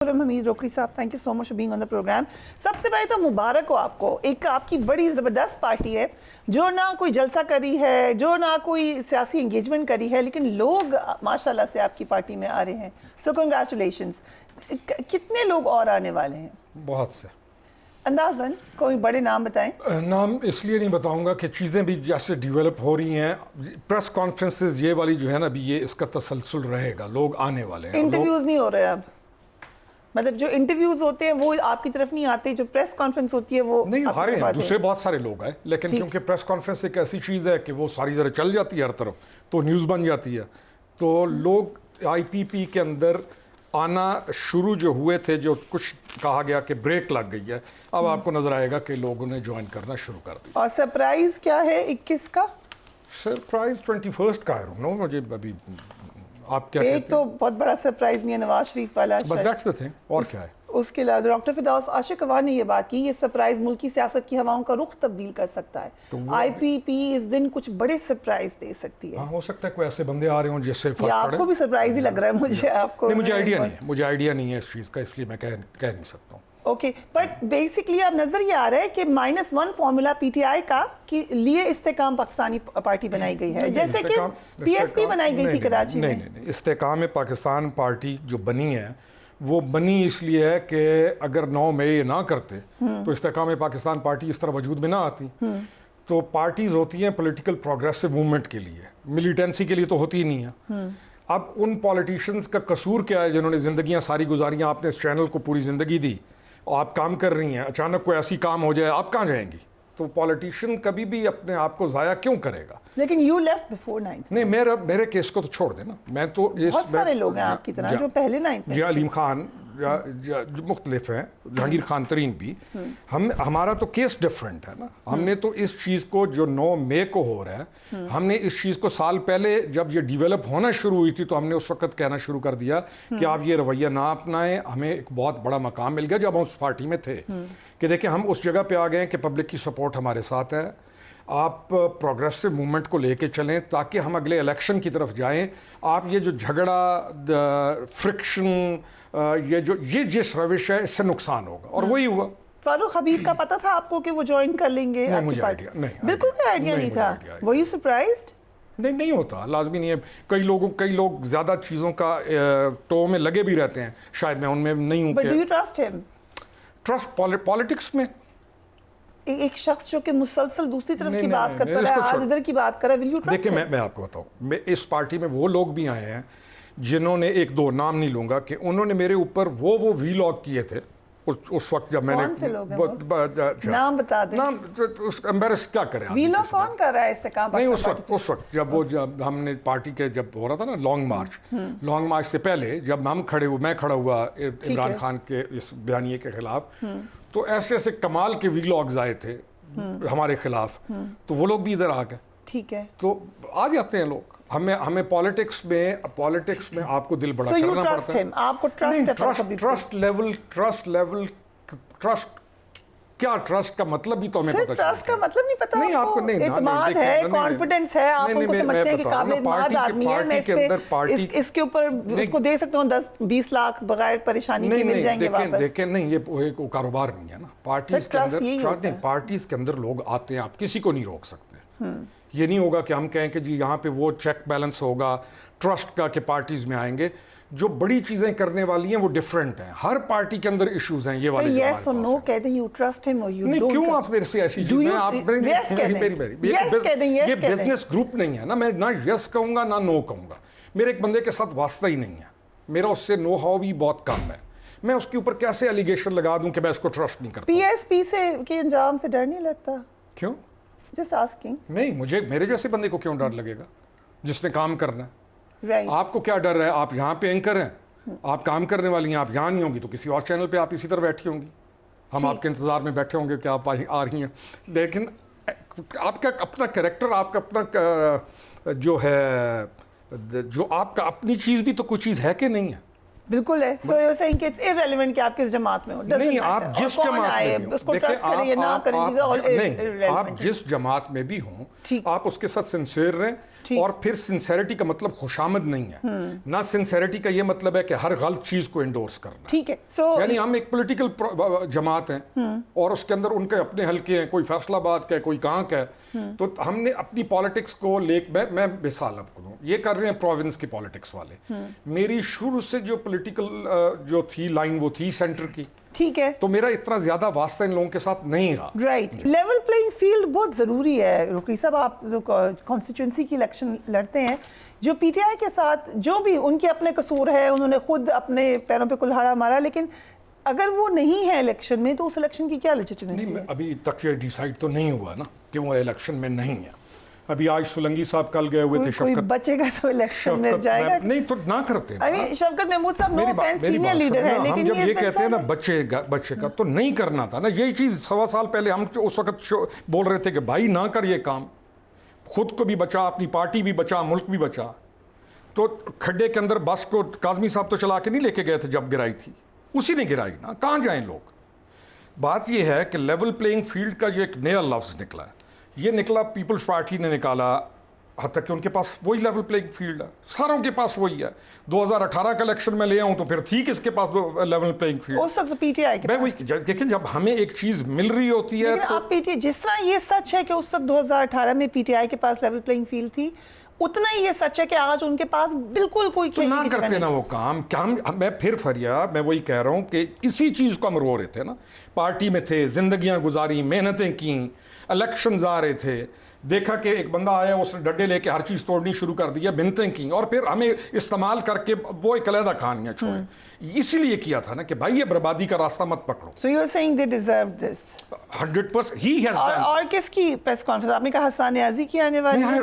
हमीद रोकड़ी साहब, thank you so much for being on the programme. सबसे पहले तो मुबारक हो आपको, एक आपकी बड़ी ज़बरदस्त पार्टी है जो ना कोई जलसा करी है, जो ना कोई सियासी एंगेजमेंट करी है, लेकिन लोग माशाल्लाह से आपकी पार्टी में आ रहे हैं। सो कंग्रेचुलेशंस। कितने लोग और आने वाले हैं? बहुत से। अंदाज़न कोई बड़े नाम बताएं। नाम इसलिए नहीं बताऊंगा कि चीज़ें भी जैसे डेवलप हो रही हैं। प्रेस कॉन्फ्रेंसेस ये वाली जो है ना, अभी ये इसका तसलसल रहेगा, लोग आने वाले हैं। इंटरव्यूज़ नहीं हो रहे अब, मतलब जो इंटरव्यूज होते हैं वो आपकी तरफ नहीं आते, जो प्रेस कॉन्फ्रेंस होती है वो नहीं आ रहे हैं। दूसरे बहुत सारे लोग आए, लेकिन क्योंकि प्रेस कॉन्फ्रेंस एक ऐसी चीज़ है कि वो सारी जरा चल जाती है हर तरफ, तो न्यूज़ बन जाती है। तो लोग आईपीपी के अंदर आना शुरू जो हुए थे, जो कुछ कहा गया कि ब्रेक लग गई है, अब आपको नजर आएगा कि लोगों ने ज्वाइन करना शुरू कर दिया। और सरप्राइज क्या है 21 का? सरप्राइज 21 का है। नो, मुझे अभी आप क्या एक तो बहुत बड़ा सरप्राइज नहीं है नवाज शरीफ वाला, बट दैट्स द थिंग। और क्या है उसके अलावा डॉक्टर फिरदौस आशिक अवान ने ये बात की, ये सरप्राइज मुल्क की सियासत की हवाओं का रुख तब्दील कर सकता है। तो आईपीपी इस दिन कुछ बड़े सरप्राइज दे सकती है। हाँ, हो सकता है कोई ऐसे बंदे आ रहे हों जिससे फर्क पड़े। आपको भी सरप्राइज ही लग रहा है मुझे। आपको नहीं, मुझे आइडिया नहीं है, मुझे आइडिया नहीं है इस चीज़ का, इसलिए मैं कह नहीं सकता हूँ। ओके, बट बेसिकली अब नजर ये आ रहा है कि -1 फॉर्मूला पीटीआई का कि लिए इस्तेकाम पाकिस्तानी पार्टी बनाई गई है, जैसे कि पीएसपी बनाई गई थी कराची में। नहीं, इस्तेकाम पाकिस्तान पार्टी जो बनी है वो बनी इसलिए है कि अगर 9 मई ये ना करते तो इस्तेकाम पाकिस्तान पार्टी इस तरह वजूद में ना आती। तो पार्टीज होती हैं पॉलिटिकल प्रोग्रेसिव मूवमेंट के लिए, मिलिटेंसी के लिए तो होती ही नहीं है। अब उन पॉलिटिशियंस का कसूर क्या है जिन्होंने जिंदगियां सारी गुजारी, आपने इस चैनल को पूरी जिंदगी दी और आप काम कर रही हैं, अचानक कोई ऐसी काम हो जाए, आप कहाँ जाएंगी? तो पॉलिटिशियन कभी भी अपने आप को ज़ाया क्यों करेगा? लेकिन यू लेफ्ट बिफोर 9th। नहीं, मेरे केस को तो छोड़ देना, मैं तो बहुत सारे लोग हैं आपकी तरह जो पहले 9th में। अलीम खान जो मुख्तलिफ हैं, जहांगीर खान तरीन भी, हमारा तो केस डिफरेंट है ना। हमने तो इस चीज़ को जो 9 मई को हो रहा है, हमने इस चीज़ को साल पहले जब ये डेवलप होना शुरू हुई थी तो हमने उस वक्त कहना शुरू कर दिया कि आप ये रवैया ना अपनाएं। हमें एक बहुत बड़ा मकाम मिल गया जब हम उस पार्टी में थे कि देखिए हम उस जगह पे आ गए कि पब्लिक की सपोर्ट हमारे साथ है, आप प्रोग्रेसिव मूवमेंट को लेके चलें ताकि हम अगले इलेक्शन की तरफ जाएं। आप ये जो झगड़ा, फ्रिक्शन, ये जिस रविश है, इससे नुकसान होगा, और वही हुआ। फारूक हबीब का पता था आपको कि वो ज्वाइन कर लेंगे? नहीं, मुझे आइडिया नहीं, बिल्कुल भी आइडिया नहीं था। Were you surprised? नहीं होता, लाजमी नहीं है। कई लोग ज्यादा चीज़ों का टो में लगे भी रहते हैं, शायद मैं उनमें नहीं हूँ। But do you trust him? Trust politics में एक शख्स जो कि मुसलसल दूसरी तरफ की बात करता है, आज इधर की बात कर रहा है, विल यू ट्रस्ट? देखिए, मैं आपको बताऊं, मैं इस पार्टी में वो लोग भी आए हैं जिन्होंने, एक दो नाम नहीं लूंगा, कि उन्होंने मेरे ऊपर वो वीलॉग किए थे उस वक्त जब मैंने। कौन से लोग हैं? नाम बता दें। नाम एम्बेरस क्या करें? वीलॉग कौन कर रहा है इस्तेकाम? नहीं, उस वक्त जब हमने पार्टी के जब हो रहा था ना लॉन्ग मार्च से पहले, जब मैं खड़ा हुआ इमरान खान के इस बयानिए के खिलाफ, तो ऐसे कमाल के वीलॉग्स आए थे हमारे खिलाफ, तो वो लोग भी इधर आ गए। ठीक है, तो आ जाते हैं लोग। हमें पॉलिटिक्स में आपको दिल बड़ा करना पड़ता है। आपको ट्रस्ट क्या, ट्रस्ट का मतलब भी तो हमें पता चलता है। ट्रस्ट का मतलब नहीं पता नहीं, आपको नहीं, इत्मीनान है, कॉन्फिडेंस है, आप उनको समझते हैं कि काबिल आदमी है, मैं इसके ऊपर उसको दे सकता हूँ 10-20 लाख बगैर परेशानी के मिल जाएंगे वापस। देखें, नहीं, ये कारोबार नहीं है ना। पार्टीज के अंदर लोग आते हैं, आप किसी को नहीं रोक सकते। ये नहीं होगा कि हम कहें कि जी यहाँ पे वो चेक बैलेंस होगा ट्रस्ट का कि पार्टीज में आएंगे। जो बड़ी चीजें करने वाली हैं वो डिफरेंट हैं। हर पार्टी के अंदर इश्यूज हैं ये वाले। यस और नो कह दें, यू ट्रस्ट हिम और यू डोंट। नहीं, क्यों आप मेरे से ऐसी चीज में आप ये बिजनेस ग्रुप नहीं है ना। मैं ना यस कहूंगा ना नो कहूंगा। मेरे एक बंदे के साथ वास्ता ही नहीं है, मेरा उससे नो हाउ भी बहुत कम है। मैं उसके ऊपर कैसे एलिगेशन लगा दूं कि मैं इसको ट्रस्ट नहीं करता? पीएसपी से के अंजाम से डर नहीं लगता? क्यों? Just asking. नहीं, मेरे जैसे बंदे को क्यों डर लगेगा जिसने काम करना है? Right. आपको क्या डर है? आप यहाँ पे एंकर हैं, आप काम करने वाली हैं, आप यहाँ नहीं होंगी तो किसी और चैनल पे आप इसी तरह बैठी होंगी। हम आपके इंतजार में बैठे होंगे कि आप आ रही हैं, लेकिन आपका अपना कैरेक्टर, आपका अपना जो है, जो आपका अपनी चीज़ भी तो कुछ चीज़ है कि नहीं है? बिल्कुल है। सो यू सेइंग कि इट्स इररिलेवेंट कि आप किस जमात में हो। नहीं, आप जिस जमात में भी उसको ट्रस्ट करें या ना करें, नहीं, आप जिस जमात में भी हों, आप उसके साथ सिंसियर रहें। और फिर सिंसेरिटी का मतलब खुशामद नहीं है ना, सिंसेरिटी का ये मतलब है कि हर गलत चीज को इंडोर्स करना। ठीक है, सो यानी हम एक पॉलिटिकल जमात हैं और उसके अंदर उनके अपने हल्के हैं, कोई फैसलाबाद का है, कोई कहाँ का है, तो हमने अपनी पॉलिटिक्स को मैं मिसाल आपको दूं, ये कर रहे हैं प्रोविंस की पॉलिटिक्स वाले। मेरी शुरू से जो पॉलिटिकल जो थी लाइन वो थी सेंटर की, ठीक है, तो मेरा इतना ज्यादा वास्ता इन लोगों के साथ नहीं रहा। राइट। लेवल प्लेइंग फील्ड बहुत ज़रूरी है। रुकी साहब, आप जो कॉन्स्टिट्यूंसी की इलेक्शन लड़ते हैं, जो पीटीआई के साथ जो भी उनके अपने कसूर है, उन्होंने खुद अपने पैरों पे कुल्हाड़ा मारा, लेकिन अगर वो नहीं है इलेक्शन में तो उस इलेक्शन की क्या लेजिटिमेसी है? अभी तक ये डिसाइड तो नहीं हुआ ना कि वो इलेक्शन में नहीं है। अभी आज सोलंकी साहब कल गए हुए थे, कोई बचेगा तो इलेक्शन में जाएगा। नहीं तो ना करते ना। अभी शफकत महमूद साहब नो ऑफेंस सीनियर लीडर है, लेकिन हम जब ये कहते हैं ना बचेगा तो नहीं करना था ना। यही चीज 1.25 साल पहले हम उस वक्त बोल रहे थे कि भाई ना कर ये काम, खुद को भी बचा, अपनी पार्टी भी बचा, मुल्क भी बचा। तो खड्डे के अंदर बस को काजमी साहब तो चला के नहीं लेके गए थे जब गिराई थी, उसी ने गिराई ना, कहाँ जाएं लोग। बात यह है कि लेवल प्लेइंग फील्ड का जो एक नया लफ्ज निकला है, ये निकला पीपल्स पार्टी ने निकाला, हद तक कि उनके पास वही लेवल प्लेइंग फील्ड है, सारों के पास वही है। 2018 का इलेक्शन में ले आऊं तो फिर थी किसके पास लेवल प्लेइंग फील्ड? उस वक्त पीटीआई के पास। वही देखिए, जब हमें एक चीज मिल रही होती है तो आप पीटीआई, जिस तरह ये सच है कि उस वक्त 2018 में पीटीआई के पास लेवल प्लेइंग फील्ड थी, उतना ही ये सच है कि आज उनके पास बिल्कुल कोई तो ना करते ना वो काम क्या। मैं फिर फरियाद, मैं वही कह रहा हूं कि इसी चीज को हम रो रहे थे ना। पार्टी में थे, जिंदगियां गुजारी, मेहनतें की, इलेक्शंस आ रहे थे, देखा कि एक बंदा आया, उसने डंडे लेके हर चीज तोड़नी शुरू कर दी, मिन्नतें की, और फिर हमें इस्तेमाल करके वो एक अलहदा कहानियां छोड़े। इसीलिए किया था ना कि भाई ये बर्बादी का रास्ता मत पकड़ो। So you're saying they deserve this? 100% he has done. और किसकी प्रेस कॉन्फ्रेंस? आपने कहा हसन नियाज़ी की आने वाली है,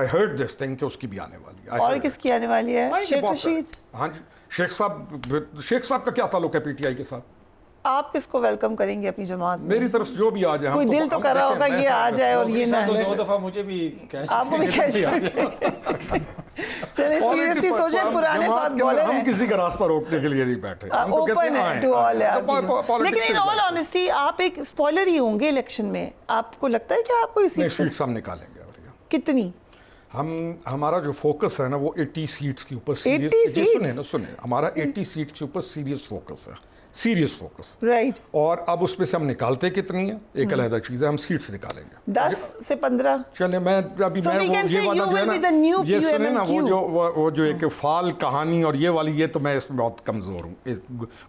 I heard this thing कि उसकी भी आने वाली है। और किसकी आने वाली है? शेख रशीद। हाँ जी, शेख साहब का क्या ताल्लुक है पीटीआई के साथ? आप किसको वेलकम करेंगे अपनी जमात में? मेरी तरफ से जो भी आ जाए, कोई दिल तो कर रहा होगा ये आ जाए और ये ना। 2 दफा मुझे भी कैच, आपको भी कैच चलिए सीरियसली सोचें, पुराने बात बोले हम किसी का रास्ता रोकने के लिए नहीं बैठे, हम तो कहते ओपन है टू ऑल। हैं लेकिन इन ऑल ऑनेस्टी आप एक स्पॉइलर ही होंगे इलेक्शन में। आपको लगता है कि आपको इसी सीट्स हम निकालेंगे। कितनी? हमारा जो फोकस है ना वो 80 सीट्स के ऊपर सीरियस, सुने हमारा 80 सीट्स के ऊपर सीरियस फोकस है, सीरियस फोकस, राइट। और अब उसमें से हम निकालते कितनी है एक अलग चीज है, हम सीट्स निकालेंगे 10 से 15। चले मैं अभी मैं वो ये वाला जो है ना, ये सुने ना, वो जो एक फाल कहानी और ये वाली, ये तो मैं इसमें बहुत कमजोर हूँ इस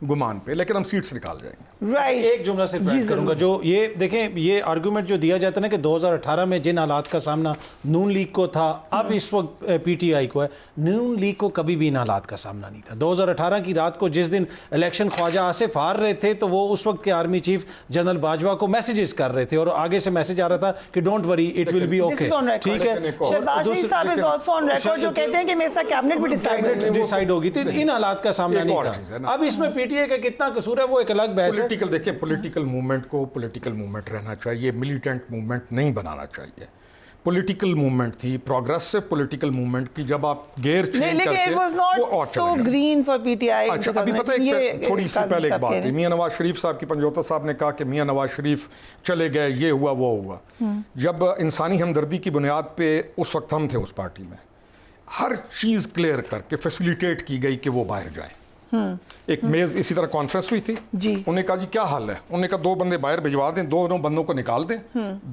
गुमान पे, लेकिन हम सीट्स निकाल जाएंगे। राइट। एक जुमला सिर्फ ऐड करूंगा, जो ये देखें, ये आर्गुमेंट जो दिया जाता है ना कि 2018 में जिन हालात का सामना नून लीग को था, अब इस वक्त पीटीआई को है। नून लीग को कभी भी इन हालात का सामना नहीं था। 2018 की रात को जिस दिन इलेक्शन ख्वाजा आसिफ हार रहे थे, तो वो उस वक्त के आर्मी चीफ जनरल बाजवा को मैसेजेस कर रहे थे और आगे से मैसेज आ रहा था कि don't worry, it will be okay. ठीक है, शहबाज शरीफ साहब इज आल्सो ऑन रिकॉर्ड जो कहते हैं कि मेरे साथ कैबिनेट भी डिसाइड होगी, तो इन हालात का सामना नहीं था। अब इसमें पीटीआई का कितना कसूर है वो एक अलग बहस है। पॉलिटिकल देखिए, पॉलिटिकल मूवमेंट को पॉलिटिकल मूवमेंट रहना चाहिए, मिलिटेंट मूवमेंट नहीं बनाना चाहिए। पॉलिटिकल मूवमेंट थी, प्रोग्रेसिव पॉलिटिकल मूवमेंट की, जब आप गेयर चेंज करके वो और सो ग्रीन फॉर पीटीआई। अच्छा, अभी पता है थोड़ी सी पहले एक बात है, मियां नवाज शरीफ साहब की, पंजोता साहब ने कहा कि मियां नवाज शरीफ चले गए, ये हुआ वो हुआ। जब इंसानी हमदर्दी की बुनियाद पे उस वक्त हम थे उस पार्टी में, हर चीज क्लियर करके फैसिलिटेट की गई कि वो बाहर जाए। एक मेज इसी तरह कॉन्फ्रेंस हुई थी जी। उन्होंने कहा जी क्या हाल है, उन्होंने कहा 2 बंदे बाहर भिजवा दें, 2 बंदों को निकाल दें,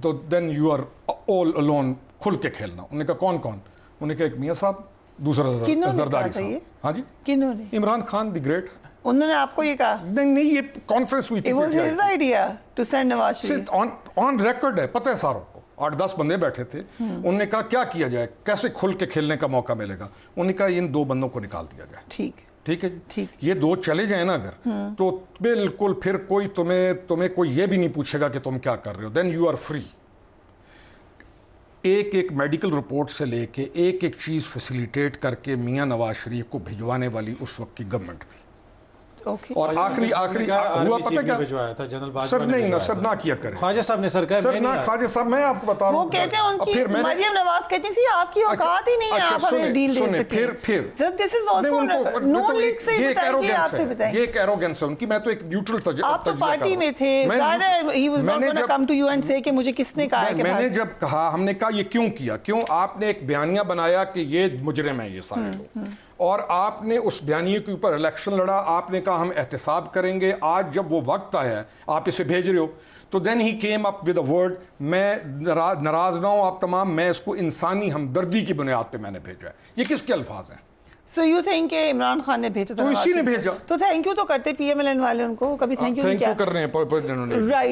तो then you are all alone, खुल के खेलना। उन्होंने कहा कौन कौन? उन्होंने कहा एक मियां साहब, दूसरा जरदारी साहब। हाँ जी, किन्होंने? Imran Khan the great. उन्होंने आपको ये कहा? नहीं, ये कॉन्फ्रेंस हुई थी। It was his idea to send Nawaz Sharif. On record है, पता है सारों को। 8-10 बंदे बैठे थे, उन्होंने कहा क्या किया जाए, कैसे खुल के खेलने का मौका मिलेगा। उन्होंने कहा इन 2 बंदों को निकाल दिया जाए। ठीक है जी, ठीक। ये 2 चले जाए ना अगर, तो बिल्कुल फिर कोई तुम्हें कोई ये भी नहीं पूछेगा कि तुम क्या कर रहे हो, देन यू आर फ्री। एक मेडिकल रिपोर्ट से लेके एक चीज फैसिलिटेट करके मियां नवाज शरीफ को भिजवाने वाली उस वक्त की गवर्नमेंट थी। Okay. और आखिरी आखिरी हुआ पता क्या भिजवाया था जनरल बाजवा सर ने नहीं ना भिजवाया सर था। ना किया करें ख्वाजा साहब ने सर कहा सर मैं ना नहीं ख्वाजा साहब मैं आपको बता रहा वो हूँ कहते हैं उनकी फिर मैंने मरियम नवाज कहती थी आपकी औकात ही नहीं है, अच्छा, आप हमें डील दे सुने, सकते फिर सर दिस इज नहीं, आल्सो उनको नून तो लीग से ये एक बताइए, arrogance आपसे है, बताइए। ये एक एरोगेंस है उनकी। मैं तो एक न्यूट्रल आप तो पार्टी में थे, ज़ाहिर ही was not gonna come to you and say कि मुझे किसने कहा है कि मैंने जब कहा, हमने कहा ये क्यों किया, क्यों आपने एक बयानिया बनाया कि ये मुजरिम है ये सारे लोग, और आपने उस बयानिए के ऊपर इलेक्शन लड़ा, आपने कहा हम एहतसाब करेंगे। आज जब वो वक्त आया है आप इसे भेज रहे हो, तो then he came up with a word, मैं नाराज ना हूं आप तमाम, मैं इसको इंसानी हमदर्दी की बुनियाद पे मैंने भेजा है। ये किसके अल्फाज हैं? सो यू थिंक कि इमरान खान ने भेजा था तो नवाज इसी ने शरीफ को? भेजा। तो थैंक यू तो करते पीएमएलएन वाले उनको, कभी थैंक यू नहीं थैंक यू किया, कर रहे हैं राइट।